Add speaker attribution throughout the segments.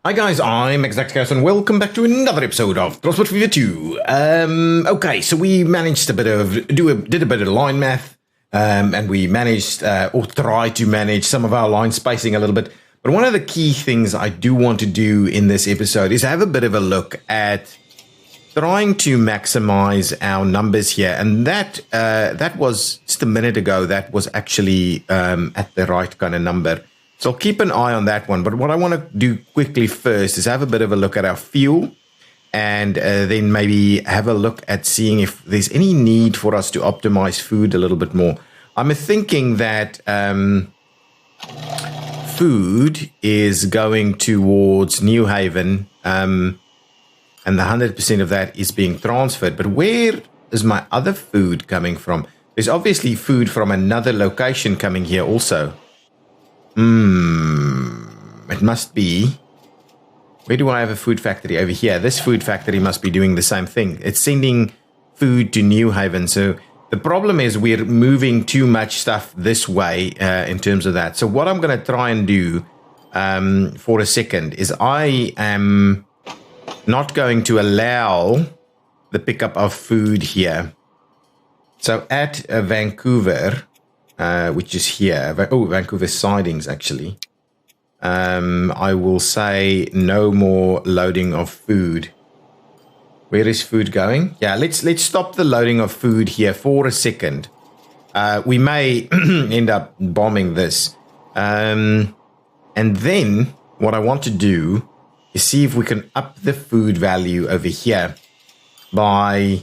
Speaker 1: Hi guys, I'm ExactChaos and welcome back to another episode of Transport Fever 2. Okay, so we managed did a bit of line math, and we managed or tried to manage some of our line spacing a little bit. But one of the key things I do want to do in this episode is have a bit of a look at trying to maximize our numbers here, and that was just a minute ago. That was actually at the right kind of number. So I'll keep an eye on that one. But what I want to do quickly first is have a bit of a look at our fuel, and then maybe have a look at seeing if there's any need for us to optimize food a little bit more. I'm thinking that food is going towards New Haven, and the 100% of that is being transferred. But where is my other food coming from? There's obviously food from another location coming here also. It must be. Where do I have a food factory? Over here. This food factory must be doing the same thing. It's sending food to New Haven. So the problem is we're moving too much stuff this way in terms of that. So what I'm going to try and do for a second is I am not going to allow the pickup of food here. So at Vancouver, which is here. Oh, Vancouver sidings, actually. I will say no more loading of food. Where is food going? Yeah, let's stop the loading of food here for a second. We may end up bombing this. And then what I want to do is see if we can up the food value over here by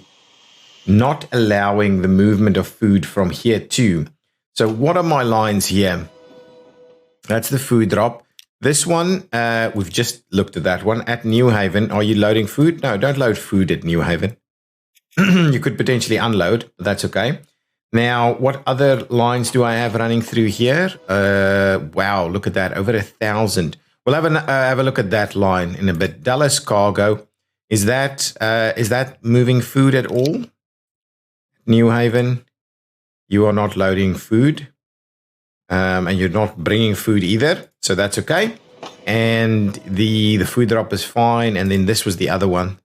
Speaker 1: not allowing the movement of food from here too. So what are my lines here? That's the food drop. This one, we've just looked at that one. At New Haven, are you loading food? No, don't load food at New Haven. You could potentially unload, but that's okay. Now, what other lines do I have running through here? Wow, look at that, over 1,000. We'll have a look at that line in a bit. Dallas Cargo, is that moving food at all? New Haven. You are not loading food, and you're not bringing food either, so that's okay. And the food drop is fine, and then this was the other one.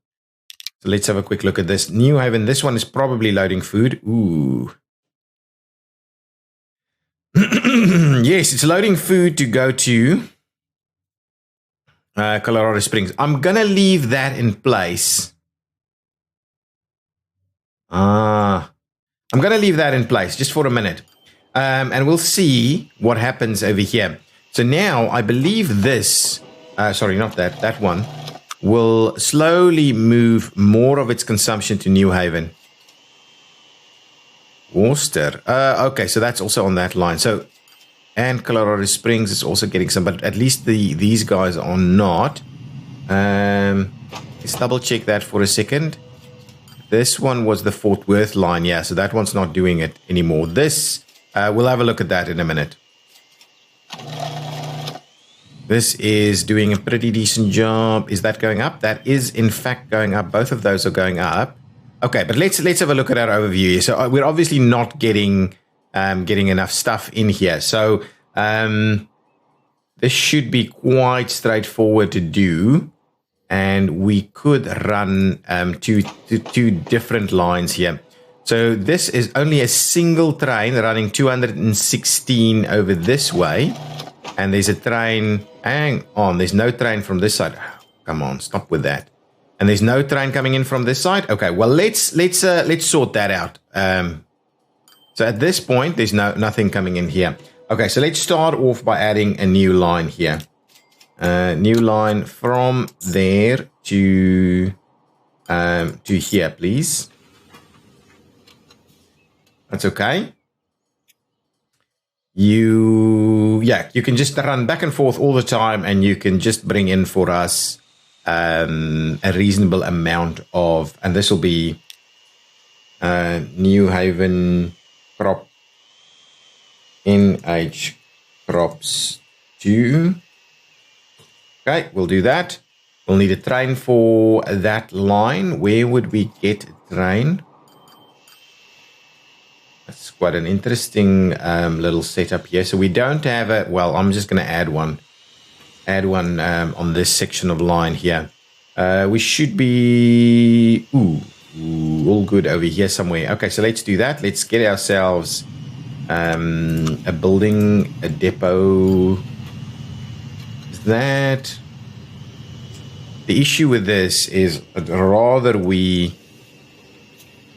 Speaker 1: So let's have a quick look at this. New Haven, this one is probably loading food. Ooh. Yes, it's loading food to go to Colorado Springs. I'm going to leave that in place. I'm going to leave that in place just for a minute, and we'll see what happens over here. So now I believe this, sorry, not that one, will slowly move more of its consumption to New Haven. Worcester. Okay, so that's also on that line. So, and Colorado Springs is also getting some, but at least these guys are not. Let's double check that for a second. This one was the Fort Worth line, yeah, so that one's not doing it anymore. This, we'll have a look at that in a minute. This is doing a pretty decent job. Is that going up? That is, in fact, going up. Both of those are going up. Okay, but let's have a look at our overview here. So we're obviously not getting enough stuff in here. So this should be quite straightforward to do. And we could run two different lines here. So this is only a single train running 216 over this way. And there's a train, hang on, there's no train from this side. Oh, come on, stop with that. And there's no train coming in from this side. Okay, well, let's sort that out. So at this point, there's nothing coming in here. Okay, so let's start off by adding a new line here. New line from there to here, please. That's okay. You can just run back and forth all the time, and you can just bring in for us a reasonable amount of, and this will be New Haven crop NH crops 2. Okay, we'll do that. We'll need a train for that line. Where would we get a train? That's quite an interesting little setup here. So we don't have a, well, I'm just going to add one. add one on this section of line here. We should be all good over here somewhere. Okay, so let's do that. Let's get ourselves a building, a depot. Is that... The issue with this is rather we...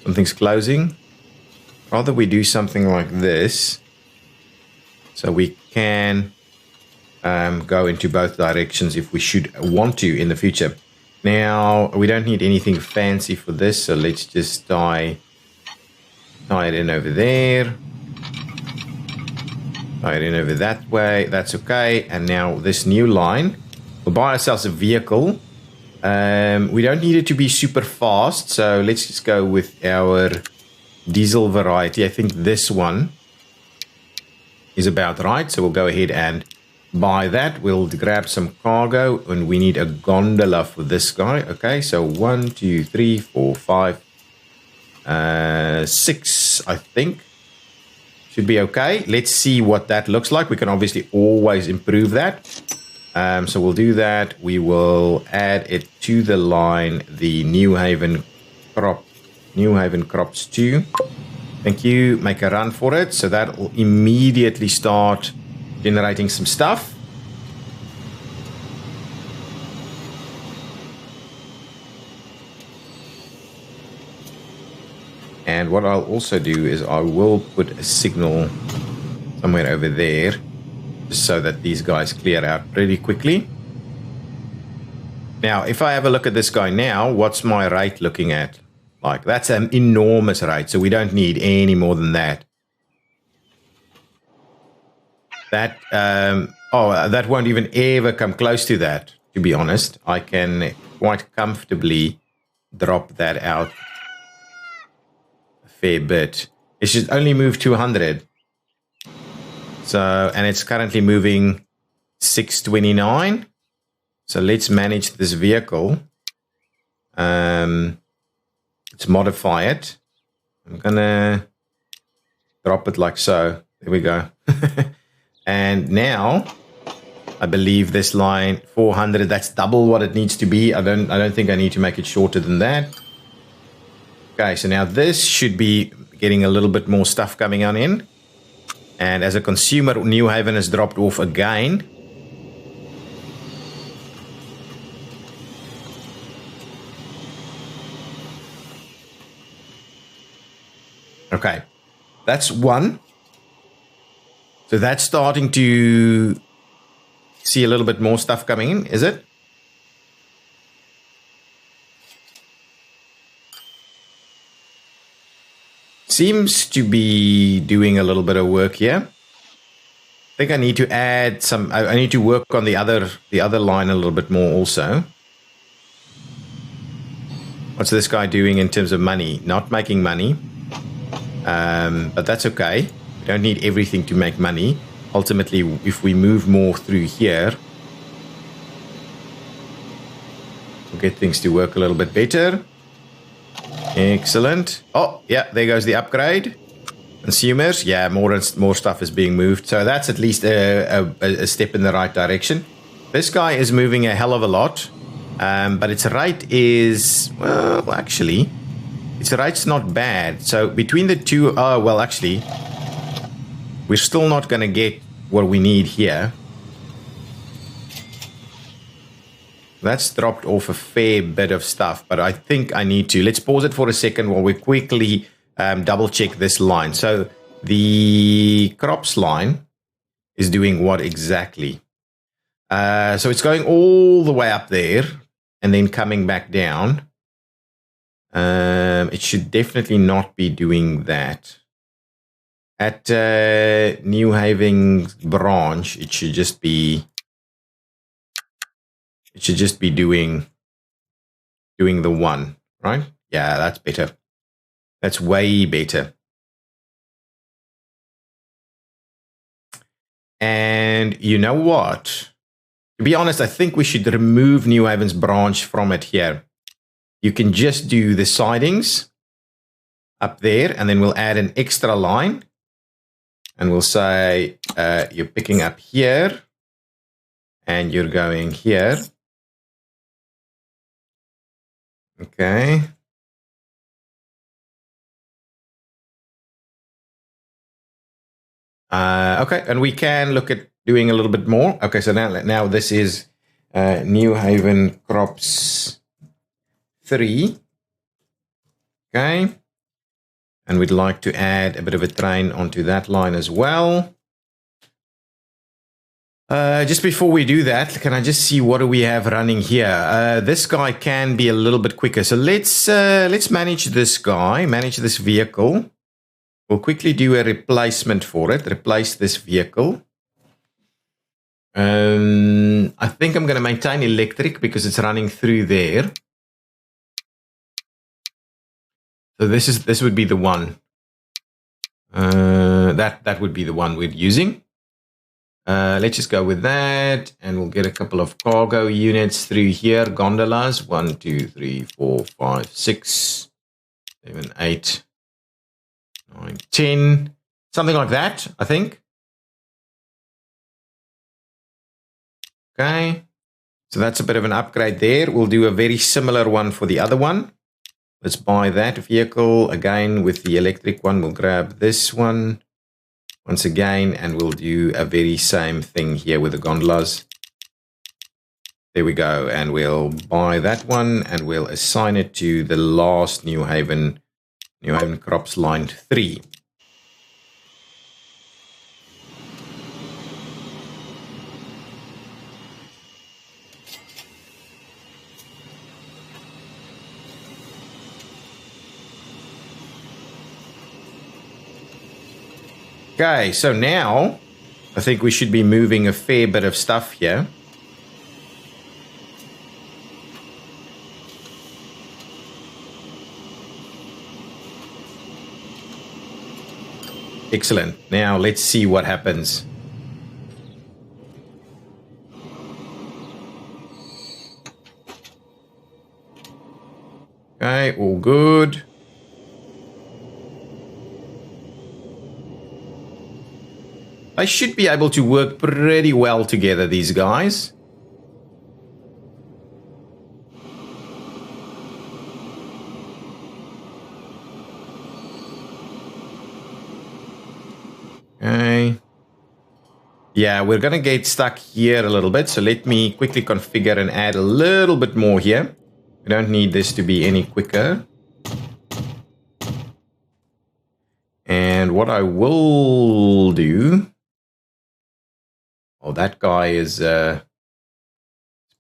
Speaker 1: Something's closing. Rather we do something like this. So we can go into both directions if we should want to in the future. Now, we don't need anything fancy for this, so let's just tie it in over there. Tie it in over that way. That's okay. And now this new line. We'll buy ourselves a vehicle. We don't need it to be super fast, so let's just go with our diesel variety. I think this one is about right, so we'll go ahead and buy that. We'll grab some cargo, and we need a gondola for this guy. Okay, so 1, 2, 3, 4, 5, 6, I think. Should be okay. Let's see what that looks like. We can obviously always improve that. So we'll do that. We will add it to the line, the New Haven crops 2. Thank you. Make a run for it. So that will immediately start generating some stuff. And what I'll also do is I will put a signal somewhere over there, just so that these guys clear out pretty quickly. Now, if I have a look at this guy now, what's my rate looking at? Like, that's an enormous rate, so we don't need any more than that. That, that won't even ever come close to that, to be honest. I can quite comfortably drop that out a fair bit. It should only move 200. So, and it's currently moving 629. So let's manage this vehicle. Let's modify it. I'm gonna drop it like so. There we go. And now, I believe this line 400. That's double what it needs to be. I don't think I need to make it shorter than that. Okay, so now this should be getting a little bit more stuff coming on in. And as a consumer, New Haven has dropped off again. Okay, that's one. So that's starting to see a little bit more stuff coming in, is it? Seems to be doing a little bit of work here. I think I need to add some. I need to work on the other line a little bit more also. What's this guy doing in terms of money? Not making money, but that's okay. We don't need everything to make money. Ultimately, if we move more through here, we'll get things to work a little bit better. Excellent. Oh, yeah, there goes the upgrade. Consumers, yeah, more stuff is being moved. So that's at least a step in the right direction. This guy is moving a hell of a lot, but its rate is, well, actually, its rate's not bad. So between the two, well, actually, we're still not going to get what we need here. That's dropped off a fair bit of stuff, but I think I need to... Let's pause it for a second while we quickly double check this line. So the crops line is doing what exactly? So it's going all the way up there and then coming back down. It should definitely not be doing that. At New Haven branch, it should just be... It should just be doing the one, right? Yeah, that's better. That's way better. And you know what? To be honest, I think we should remove New Haven's branch from it here. You can just do the sidings up there, and then we'll add an extra line. And we'll say you're picking up here. and you're going here. Okay. Okay, and we can look at doing a little bit more. Okay, so now this is New Haven Crops 3. Okay. And we'd like to add a bit of a train onto that line as well. Just before we do that, can I just see what do we have running here? This guy can be a little bit quicker. So let's manage this guy, manage this vehicle. We'll quickly do a replacement for it. Replace this vehicle. I think I'm going to maintain electric because it's running through there. So this would be the one. That would be the one we're using. Let's just go with that, and we'll get a couple of cargo units through here. Gondolas, 1, 2, 3, 4, 5, 6, 7, 8, 9, 10, something like that, I think. Okay, so that's a bit of an upgrade there. We'll do a very similar one for the other one. Let's buy that vehicle again with the electric one. We'll grab this one once again, and we'll do a very same thing here with the gondolas. There we go, and we'll buy that one, and we'll assign it to the last New Haven Crops line 3. Okay, so now I think we should be moving a fair bit of stuff here. Excellent. Now let's see what happens. Okay, all good. They should be able to work pretty well together, these guys. Okay. Yeah, we're going to get stuck here a little bit, so let me quickly configure and add a little bit more here. We don't need this to be any quicker. And what I will do... Oh, that guy is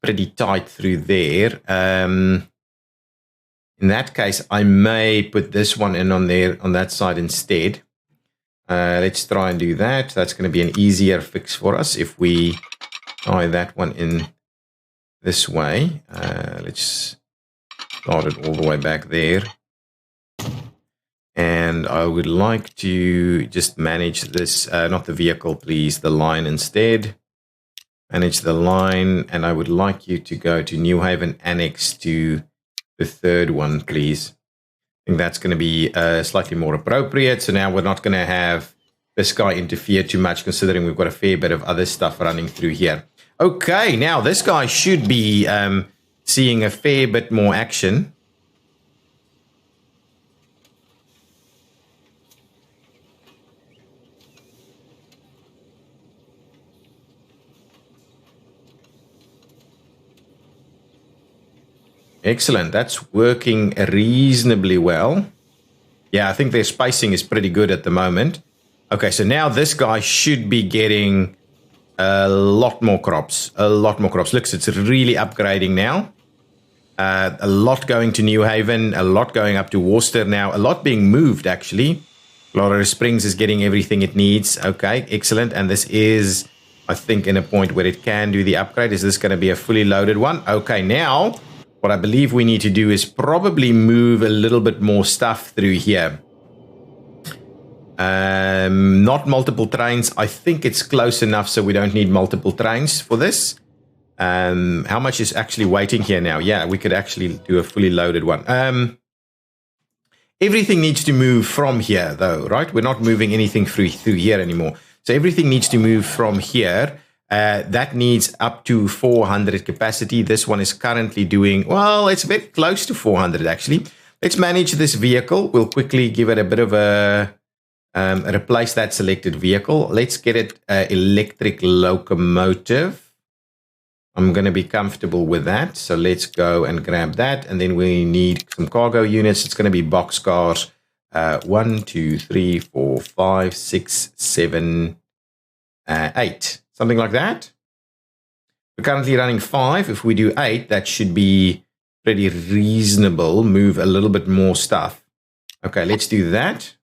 Speaker 1: pretty tight through there. In that case, I may put this one in on there on that side instead. Let's try and do that. That's going to be an easier fix for us if we tie that one in this way. Let's start it all the way back there. And I would like to just manage this, not the vehicle, please, the line instead. Manage the line, and I would like you to go to New Haven Annex to the third one, please. I think that's going to be slightly more appropriate. So now we're not going to have this guy interfere too much, considering we've got a fair bit of other stuff running through here. Okay, now this guy should be seeing a fair bit more action. Excellent. That's working reasonably well. Yeah, I think their spacing is pretty good at the moment. Okay, so now this guy should be getting a lot more crops. A lot more crops. Looks, it's really upgrading now. A lot going to New Haven. A lot going up to Worcester now. A lot being moved, actually. Colorado Springs is getting everything it needs. Okay, excellent. And this is, I think, in a point where it can do the upgrade. Is this going to be a fully loaded one? Okay, now... what I believe we need to do is probably move a little bit more stuff through here. Not multiple trains. I think it's close enough so we don't need multiple trains for this. How much is actually waiting here now? Yeah, we could actually do a fully loaded one. Everything needs to move from here, though, right? We're not moving anything through here anymore. So everything needs to move from here. That needs up to 400 capacity. This one is currently doing, well, it's a bit close to 400 actually. Let's manage this vehicle. We'll quickly give it a bit of a, replace that selected vehicle. Let's get it electric locomotive. I'm going to be comfortable with that. So let's go and grab that. And then we need some cargo units. It's going to be boxcars. 1, 2, 3, 4, 5, 6, 7, 8. Something like that. We're currently running 5. If we do 8, that should be pretty reasonable. Move a little bit more stuff. Okay, let's do that.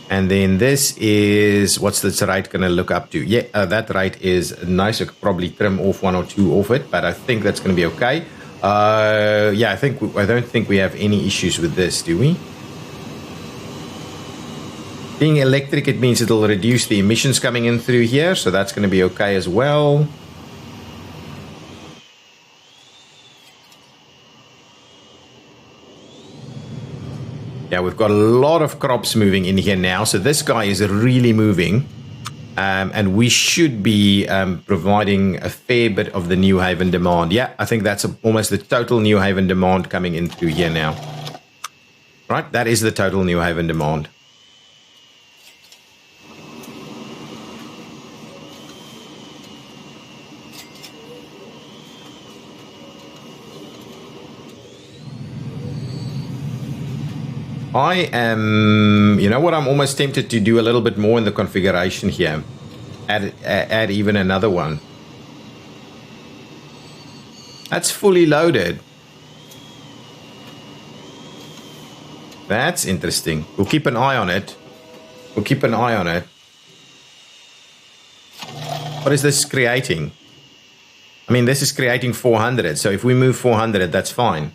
Speaker 1: And then this is, what's this rate going to look up to? Yeah, that rate is nice. I could probably trim off 1 or 2 off it, but I think that's going to be okay. Yeah, I don't think we have any issues with this, do we? Being electric, it means it'll reduce the emissions coming in through here, so that's going to be okay as well. Yeah, we've got a lot of crops moving in here now. So this guy is really moving. And we should be providing a fair bit of the New Haven demand. Yeah, I think that's almost the total New Haven demand coming in through here now. Right, that is the total New Haven demand. I am, you know what, I'm almost tempted to do a little bit more in the configuration here. Add even another one. That's fully loaded. That's interesting. We'll keep an eye on it. We'll keep an eye on it. What is this creating? I mean, this is creating 400. So if we move 400, that's fine.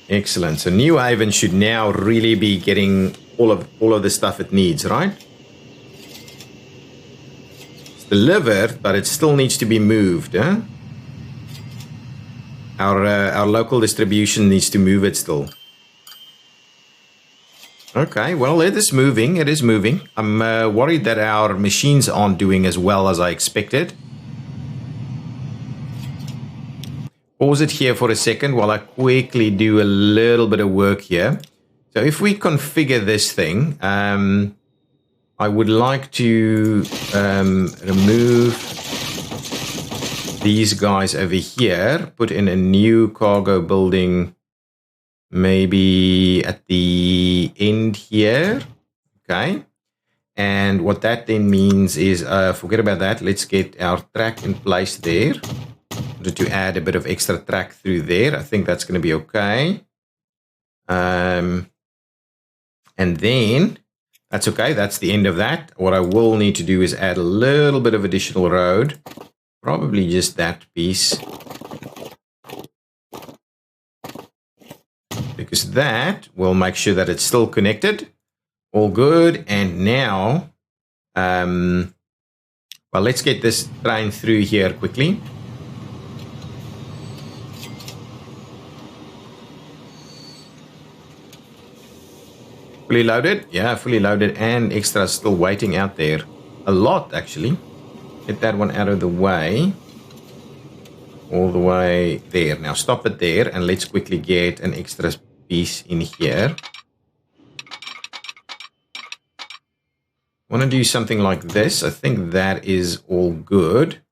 Speaker 1: Excellent. So New Haven should now really be getting all of the stuff it needs, right? It's delivered, but it still needs to be moved. Huh? Our local distribution needs to move it still. Okay, well, it is moving. It is moving. I'm worried that our machines aren't doing as well as I expected. Pause it here for a second while I quickly do a little bit of work here. So if we configure this thing, I would like to remove these guys over here, put in a new cargo building, maybe at the end here. Okay. And what that then means is, forget about that. Let's get our track in place there. To add a bit of extra track through there. I think that's going to be okay. And then that's okay. That's the end of that. What I will need to do is add a little bit of additional road. Probably just that piece. Because that will make sure that it's still connected. All good. And now, well, let's get this train through here quickly. Fully loaded? Yeah, fully loaded and extra still waiting out there. A lot, actually. Get that one out of the way. All the way there. Now stop it there and let's quickly get an extra piece in here. I want to do something like this. I think that is all good.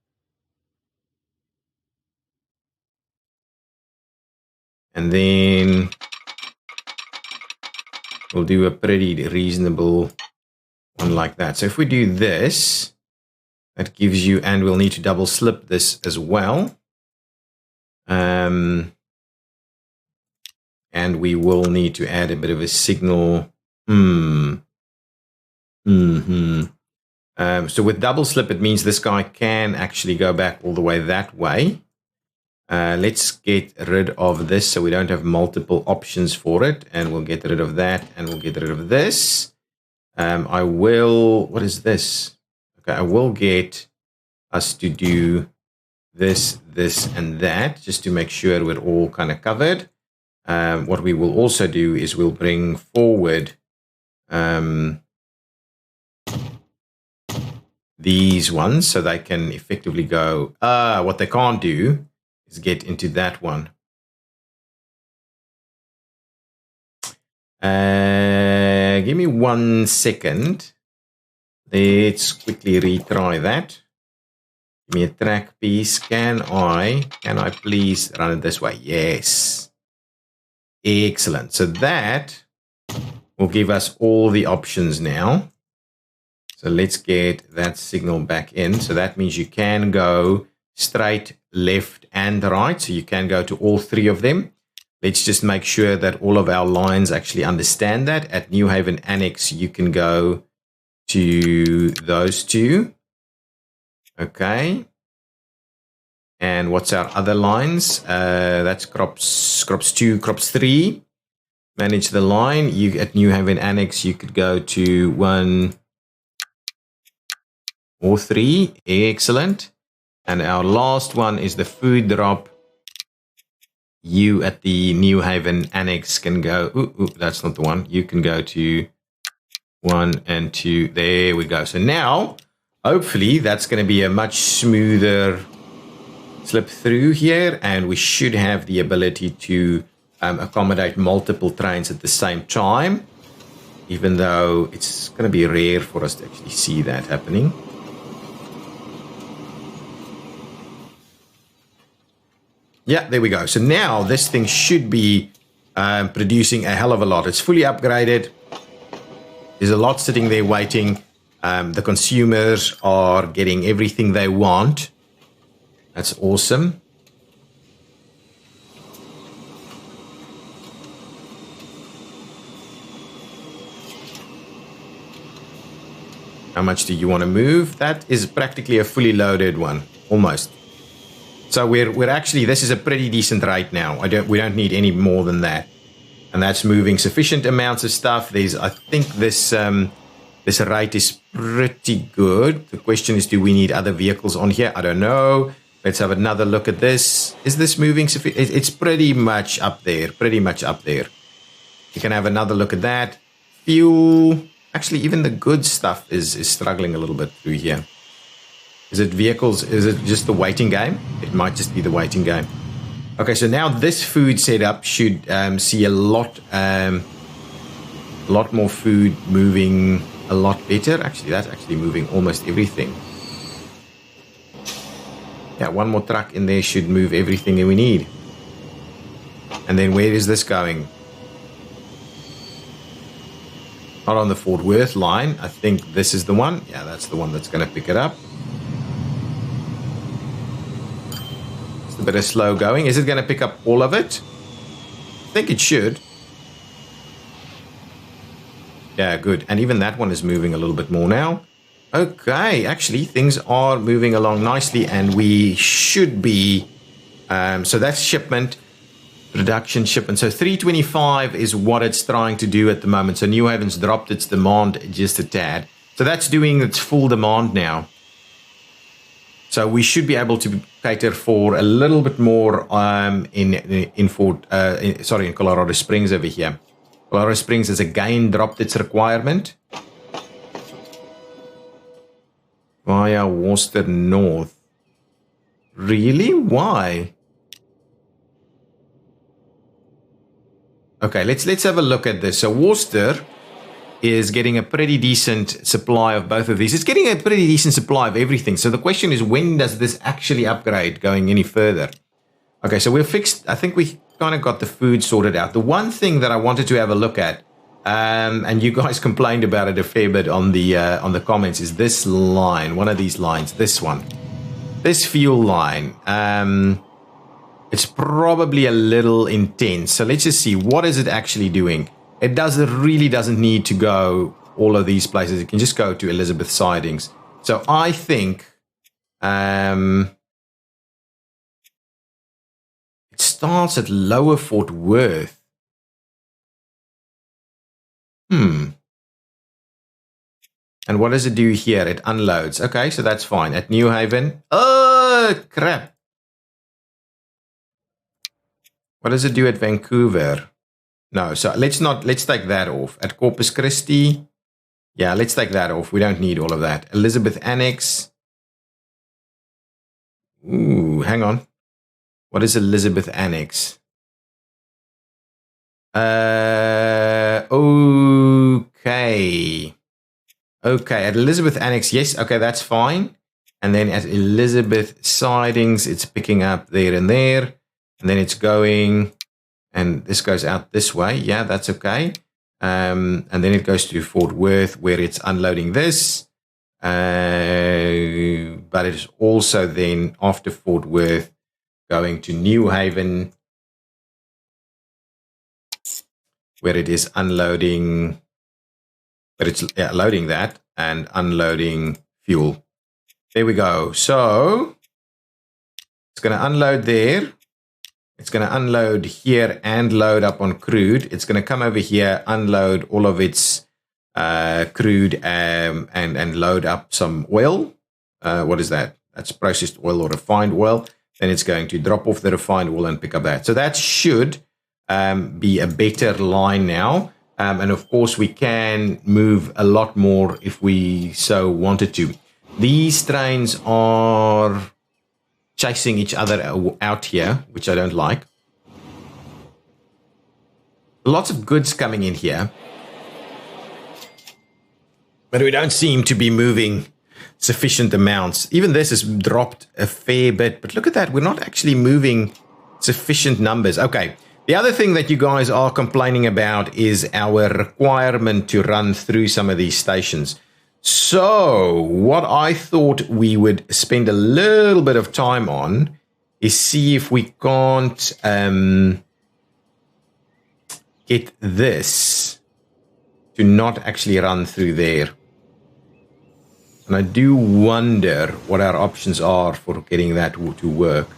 Speaker 1: And then we'll do a pretty reasonable one like that. So if we do this, that gives you, and we'll need to double slip this as well. And we will need to add a bit of a signal. So with double slip, it means this guy can actually go back all the way that way. Let's get rid of this so we don't have multiple options for it. And we'll get rid of that and we'll get rid of this. I will, what is this? Okay, I will get us to do this, this, and that just to make sure we're all kind of covered. what we will also do is we'll bring forward these ones so they can effectively go. What they can't do is get into that one. Give me 1 second. Let's quickly retry that. Give me a track piece. Can I please run it this way? Yes. Excellent. So that will give us all the options now. So let's get that signal back in. So that means you can go straight, left, and right. So you can go to all three of them. Let's just make sure that all of our lines actually understand that. At New Haven Annex, you can go to those two. Okay. And what's our other lines? That's crops 2, crops 3. Manage the line. You at New Haven Annex, you could go to 1 or 3. Excellent. And our last one is the food drop. You at the New Haven Annex can go. That's not the one. You can go to 1 and 2. There we go. So now, hopefully, that's going to be a much smoother slip through here, and we should have the ability to accommodate multiple trains at the same time, even though it's going to be rare for us to actually see that happening. Yeah, there we go. So now this thing should be producing a hell of a lot. It's fully upgraded. There's a lot sitting there waiting. The consumers are getting everything they want. That's awesome. How much do you want to move? That is practically a fully loaded one, almost. So we're actually, this is a pretty decent rate now. We don't need any more than that, and that's moving sufficient amounts of stuff. I think this rate is pretty good. The question is, do we need other vehicles on here? I don't know. Let's have another look at this. Is this moving sufficient? It's pretty much up there. Pretty much up there. You can have another look at that. Fuel. Actually, even the good stuff is struggling a little bit through here. Is it vehicles? Is it just the waiting game? It might just be the waiting game. Okay, so now this food setup should see a lot more food moving a lot better. Actually, that's actually moving almost everything. Yeah, one more truck in there should move everything that we need. And then where is this going? Not on the Fort Worth line. I think this is the one. Yeah, that's the one that's going to pick it up. It's a bit of slow going. Is it going to pick up all of it? I think it should. Yeah, good. And even that one is moving a little bit more now. Okay, actually, things are moving along nicely, and we should be... so that's shipment, production, shipment. So 325 is what it's trying to do at the moment. So New Haven's dropped its demand just a tad. So that's doing its full demand now. So we should be able to cater for a little bit more in Colorado Springs over here. Colorado Springs has again dropped its requirement. Via Worcester North. Really? Why? Okay, let's have a look at this. So Worcester is getting a pretty decent supply of both of these. It's getting a pretty decent supply of everything. So the question is, when does this actually upgrade going any further? Okay, so we're fixed. I think we kind of got the food sorted out. The one thing that I wanted to have a look at, and you guys complained about it a fair bit on the comments, is this line, one of these lines, this one, this fuel line. It's probably a little intense. So let's just see, what is it actually doing? It really doesn't need to go all of these places. It can just go to Elizabeth Sidings. So I think it starts at Lower Fort Worth. And what does it do here? It unloads. Okay, so that's fine. At New Haven. Oh, crap. What does it do at Vancouver? No, so let's take that off. At Corpus Christi, yeah, let's take that off. We don't need all of that. Elizabeth Annex. Ooh, hang on. What is Elizabeth Annex? Okay. Okay, at Elizabeth Annex, yes, okay, that's fine. And then at Elizabeth Sidings, it's picking up there and there. And then it's going, and this goes out this way. Yeah, that's okay. And then it goes to Fort Worth, where it's unloading this. But it's also then, after Fort Worth, going to New Haven, where it is unloading, but it's loading that and unloading fuel. There we go. So it's going to unload there. It's going to unload here and load up on crude. It's going to come over here, unload all of its crude and load up some oil. What is that? That's processed oil or refined oil. Then it's going to drop off the refined oil and pick up that. So that should be a better line now. And of course, we can move a lot more if we so wanted to. These trains are chasing each other out here, which I don't like. Lots of goods coming in here. But we don't seem to be moving sufficient amounts. Even this has dropped a fair bit. But look at that. We're not actually moving sufficient numbers. Okay. The other thing that you guys are complaining about is our requirement to run through some of these stations. So what I thought we would spend a little bit of time on is see if we can't get this to not actually run through there. And I do wonder what our options are for getting that to work.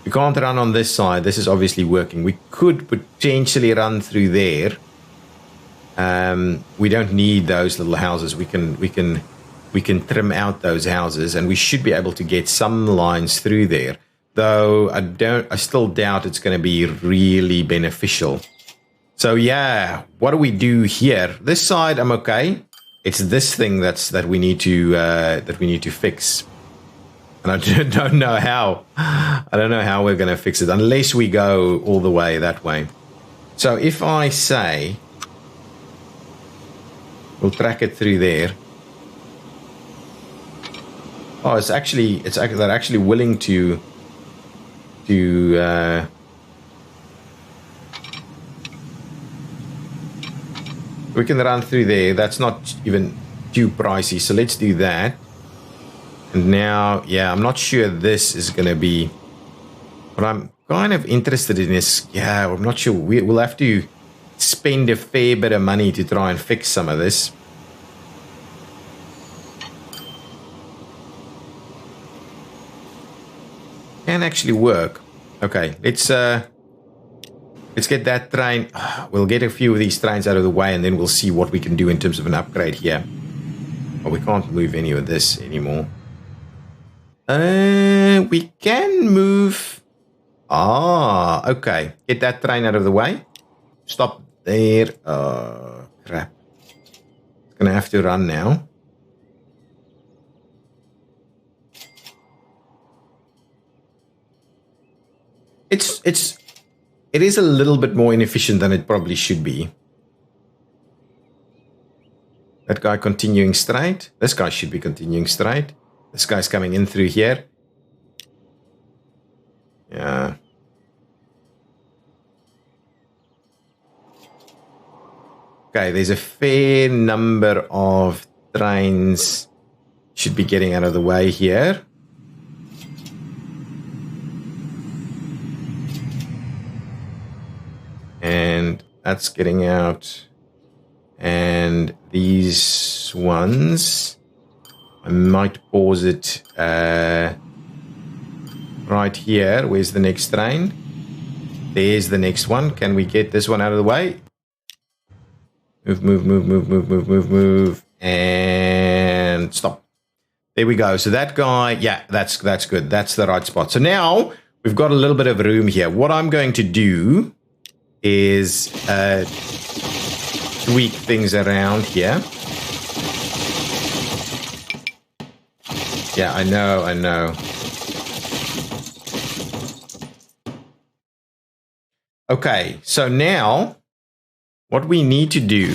Speaker 1: We can't run on this side. This is obviously working. We could potentially run through there. We don't need those little houses. We can trim out those houses, and we should be able to get some lines through there. Though I still doubt it's going to be really beneficial. So yeah, what do we do here? This side I'm okay. It's this thing that we need to fix. And I don't know how. I don't know how we're going to fix it unless we go all the way that way. So if I say we'll track it through there. Oh, they're actually willing to we can run through there. That's not even too pricey. So let's do that. And now, yeah, I'm not sure this is going to be what I'm kind of interested in is, yeah, I'm not sure. We'll have to spend a fair bit of money to try and fix some of this. Can actually work. Okay, let's get that train. We'll get a few of these trains out of the way, and then we'll see what we can do in terms of an upgrade here. Oh, we can't move any of this anymore. We can move. Ah, okay. Get that train out of the way. Stop there. Crap. It's gonna have to run now. It is a little bit more inefficient than it probably should be. That guy continuing straight. This guy should be continuing straight. This guy's coming in through here. Yeah. Okay, there's a fair number of trains should be getting out of the way here. And that's getting out. And these ones, I might pause it right here. Where's the next train? There's the next one. Can we get this one out of the way? Move. And stop. There we go. So that guy, yeah, that's good. That's the right spot. So now we've got a little bit of room here. What I'm going to do is tweak things around here. Yeah, I know. Okay, so now what we need to do,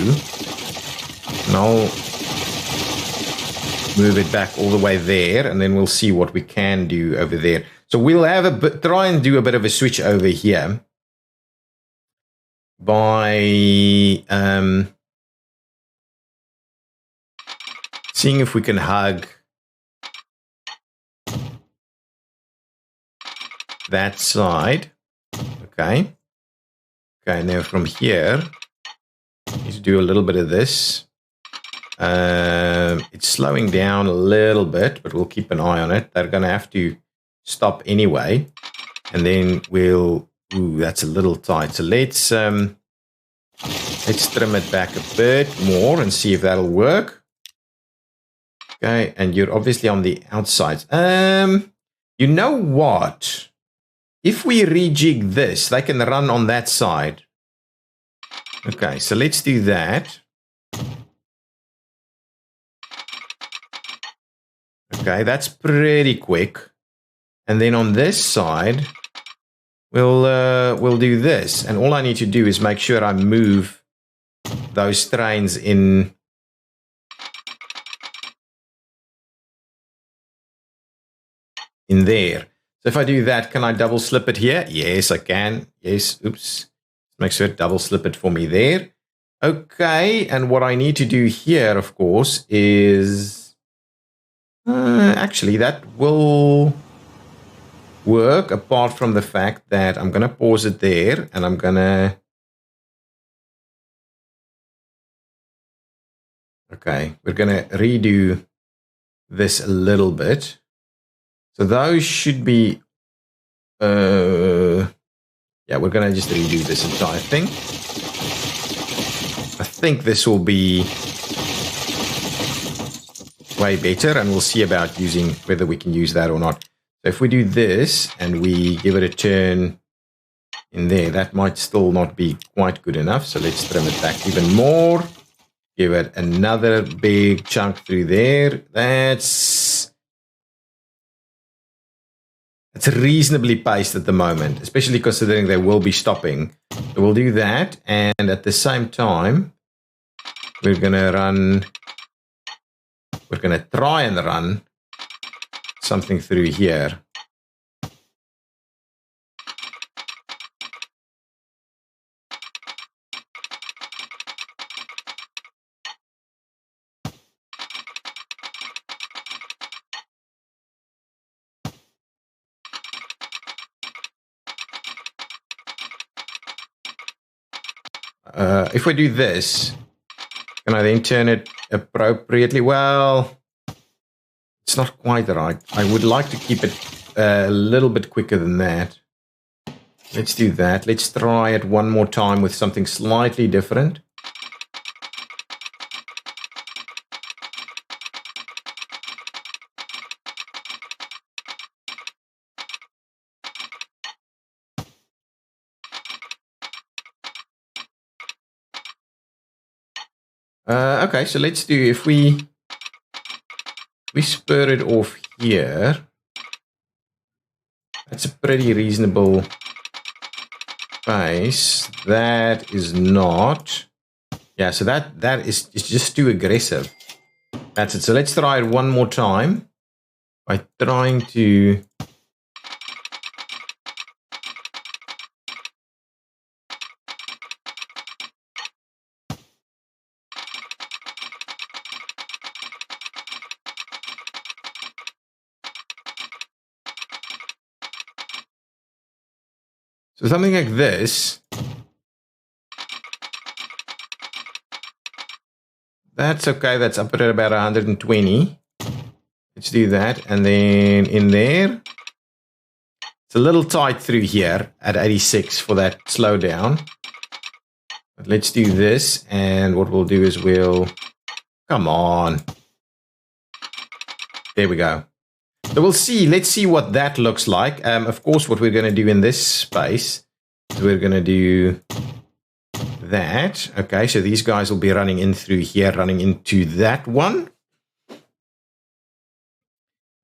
Speaker 1: and I'll move it back all the way there, and then we'll see what we can do over there. So we'll have try and do a bit of a switch over here by seeing if we can hug that side. Okay. Okay, now from here, let's do a little bit of this. It's slowing down a little bit, but we'll keep an eye on it. They're going to have to stop anyway. And then we'll... Ooh, that's a little tight. So let's trim it back a bit more and see if that'll work. Okay, and you're obviously on the outside. You know what? If we rejig this, they can run on that side. Okay, so let's do that. Okay, that's pretty quick. And then on this side, we'll do this. And all I need to do is make sure I move those trains in there. So if I do that, can I double slip it here? Yes, I can. Yes, oops. Make sure double slip it for me there. Okay, and what I need to do here, of course, is... actually, that will work apart from the fact that I'm going to pause it there and I'm going to... Okay, we're going to redo this a little bit. So those should be... yeah, we're going to just redo this entire thing. I think this will be way better, and we'll see about using whether we can use that or not. So if we do this and we give it a turn in there, that might still not be quite good enough. So let's trim it back even more. Give it another big chunk through there. That's reasonably paced at the moment, especially considering they will be stopping. So we'll do that, and at the same time, we're going to try and run something through here. If we do this, can I then turn it appropriately? Well, it's not quite right. I would like to keep it a little bit quicker than that. Let's do that. Let's try it one more time with something slightly different. Okay, so let's do, if we spur it off here, that's a pretty reasonable pace. That is not, yeah, so that is just too aggressive. That's it. So let's try it one more time by trying to... So something like this, that's okay. That's up at about 120. Let's do that. And then in there, it's a little tight through here at 86 for that slowdown. But let's do this. And what we'll do is we'll, come on. There we go. So we'll see. Let's see what that looks like. Of course, what we're going to do in this space is we're going to do that. Okay, so these guys will be running in through here, running into that one.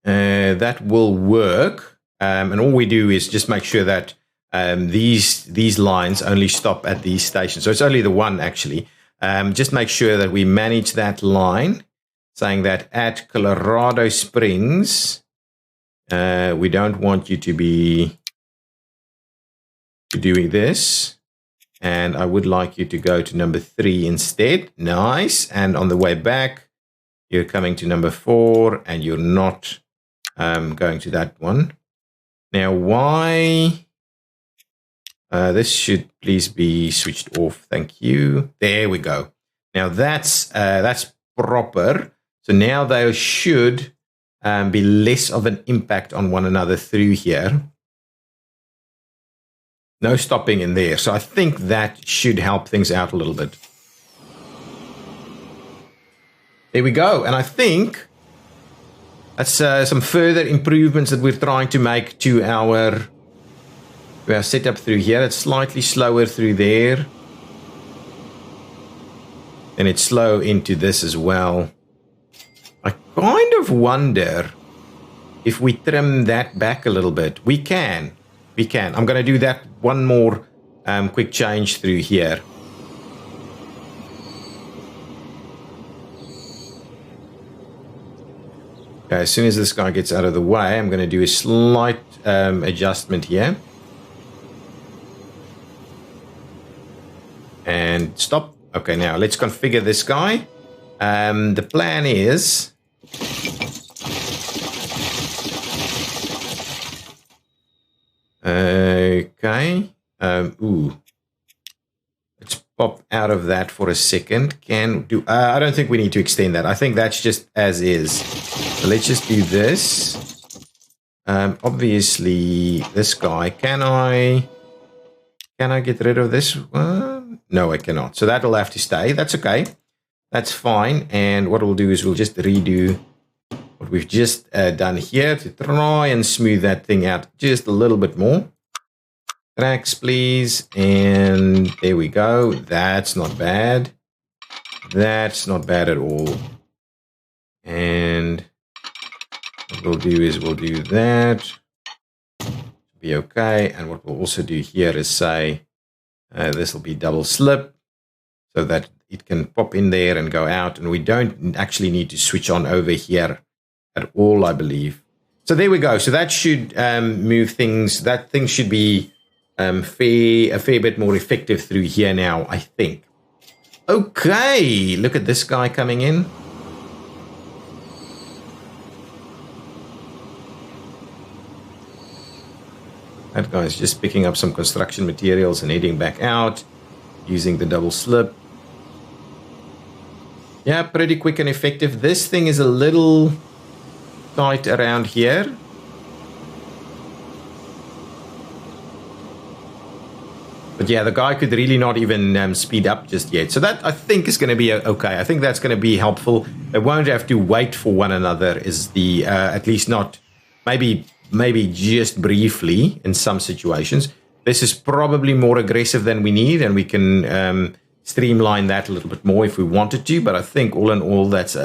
Speaker 1: That will work. And all we do is just make sure that these lines only stop at these stations. So it's only the one, actually. Just make sure that we manage that line, saying that at Colorado Springs, we don't want you to be doing this. And I would like you to go to number 3 instead. Nice. And on the way back, you're coming to number 4, and you're not going to that one. Now, why? This should please be switched off. Thank you. There we go. Now that's proper. So now they should be less of an impact on one another through here. No stopping in there. So I think that should help things out a little bit. There we go. And I think that's some further improvements that we're trying to make to our setup through here. It's slightly slower through there. And it's slow into this as well. I kind of wonder if we trim that back a little bit. We can. I'm going to do that one more quick change through here. Okay, as soon as this guy gets out of the way, I'm going to do a slight adjustment here. And stop. Okay, now let's configure this guy. The plan is... Okay. Let's pop out of that for a second. I don't think we need to extend that. I think that's just as is. So let's just do this. Obviously, this guy. Can I get rid of this one? No, I cannot. So that'll have to stay. That's okay. That's fine. And what we'll do is we'll just redo what we've just done here to try and smooth that thing out just a little bit more. Tracks, please. And there we go. That's not bad. That's not bad at all. And what we'll do is we'll do that. Be okay. And what we'll also do here is say this will be double slip so that it can pop in there and go out. And we don't actually need to switch on over here at all, I believe. So there we go. So that should move things. That thing should be a fair bit more effective through here now, I think. Okay, look at this guy coming in. That guy's just picking up some construction materials and heading back out using the double slip. Yeah, pretty quick and effective. This thing is a little tight around here. But yeah, the guy could really not even speed up just yet. So that, I think, is going to be okay. I think that's going to be helpful. They won't have to wait for one another, is the, at least not, maybe just briefly in some situations. This is probably more aggressive than we need, and we can streamline that a little bit more if we wanted to. But I think all in all, that's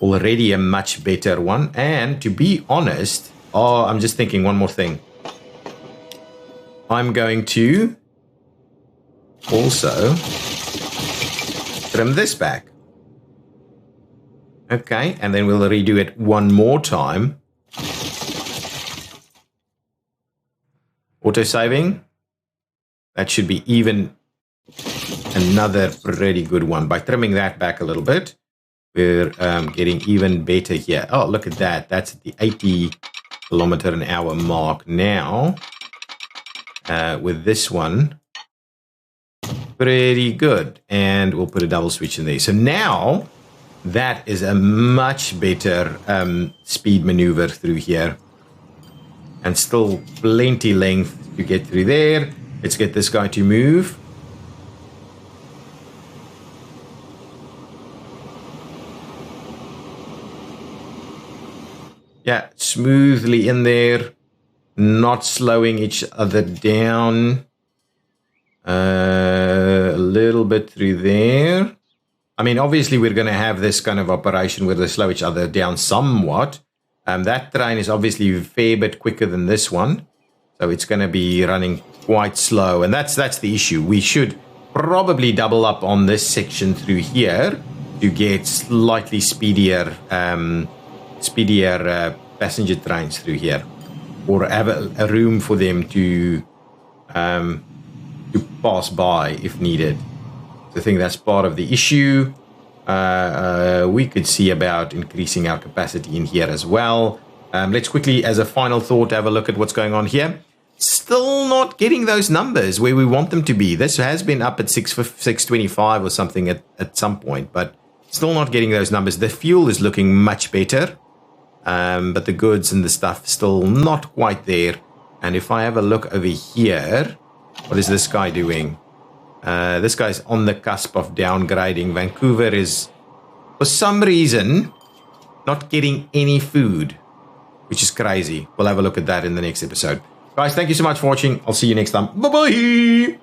Speaker 1: already a much better one. And to be honest, I'm just thinking one more thing. I'm going to also trim this back. Okay, and then we'll redo it one more time. Auto saving. That should be even another pretty good one. By trimming that back a little bit, we're getting even better here. Oh, look at that. That's at the 80 kilometer an hour mark now. With this one, pretty good. And we'll put a double switch in there. So now that is a much better speed maneuver through here. And still plenty length to get through there. Let's get this guy to move. Yeah, smoothly in there. Not slowing each other down. A little bit through there. I mean, obviously, we're going to have this kind of operation where they slow each other down somewhat. That train is obviously a fair bit quicker than this one. So it's going to be running quite slow. And that's the issue. We should probably double up on this section through here to get slightly speedier passenger trains through here. Or have a room for them to pass by if needed. So I think that's part of the issue. We could see about increasing our capacity in here as well. Let's quickly, as a final thought, have a look at what's going on here. Still not getting those numbers where we want them to be. This has been up at 625 or something at some point, but still not getting those numbers. The fuel is looking much better, but the goods and the stuff still not quite there. And if I have a look over here, what is this guy doing? This guy's on the cusp of downgrading. Vancouver is, for some reason, not getting any food, which is crazy. We'll have a look at that in the next episode. Guys, thank you so much for watching. I'll see you next time. Bye-bye.